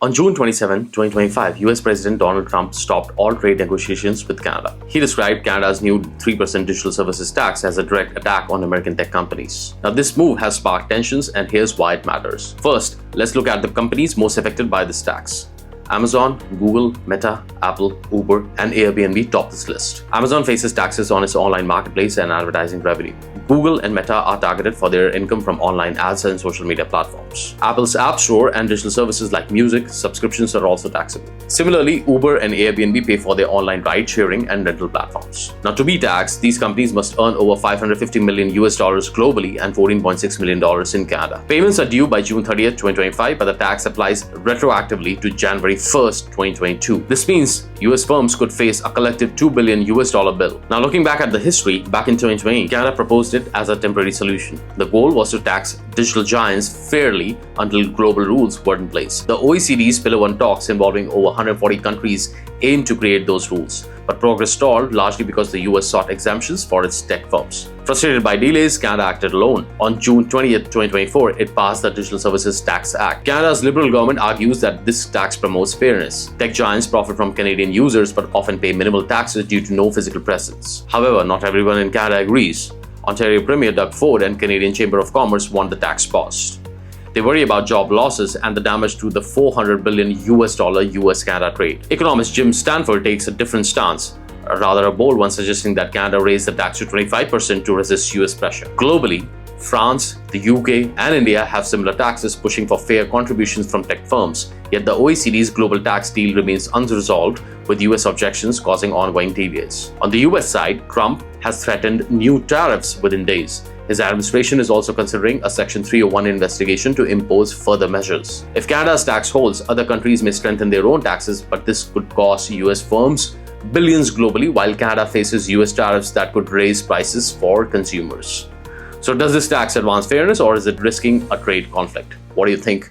On June 27, 2025, US President Donald Trump stopped all trade negotiations with Canada. He described Canada's new 3% digital services tax as a direct attack on American tech companies. Now, this move has sparked tensions, and here's why it matters. First, let's look at the companies most affected by this tax. Amazon, Google, Meta, Apple, Uber, and Airbnb top this list. Amazon faces taxes on its online marketplace and advertising revenue. Google and Meta are targeted for their income from online ads and social media platforms. Apple's App Store and digital services like music subscriptions are also taxable. Similarly, Uber and Airbnb pay for their online ride-sharing and rental platforms. Now, to be taxed, these companies must earn over $550 million globally and $14.6 million in Canada. Payments are due by June 30th, 2025, but the tax applies retroactively to January 1st, 2022. This means US firms could face a collective $2 billion bill. Now, looking back at the history, back in 2020, Canada proposed it as a temporary solution. The goal was to tax digital giants fairly until global rules were in place. The OECD's Pillar 1 talks involving over 140 countries aimed to create those rules, but progress stalled largely because the US sought exemptions for its tech firms. Frustrated by delays, Canada acted alone. On June 20th, 2024, it passed the Digital Services Tax Act. Canada's Liberal government argues that this tax promotes fairness. Tech giants profit from Canadian users but often pay minimal taxes due to no physical presence. However, not everyone in Canada agrees. Ontario Premier Doug Ford and Canadian Chamber of Commerce want the tax paused. They worry about job losses and the damage to the $400 billion US-Canada trade. Economist Jim Stanford takes a different stance, rather a bold one, suggesting that Canada raise the tax to 25% to resist US pressure. Globally, France, the UK, and India have similar taxes pushing for fair contributions from tech firms, yet the OECD's global tax deal remains unresolved, with US objections causing ongoing delays. On the US side, Trump has threatened new tariffs within days. His administration is also considering a Section 301 investigation to impose further measures. If Canada's tax holds, other countries may strengthen their own taxes, but this could cost US firms billions globally, while Canada faces US tariffs that could raise prices for consumers. So does this tax advance fairness, or is it risking a trade conflict? What do you think?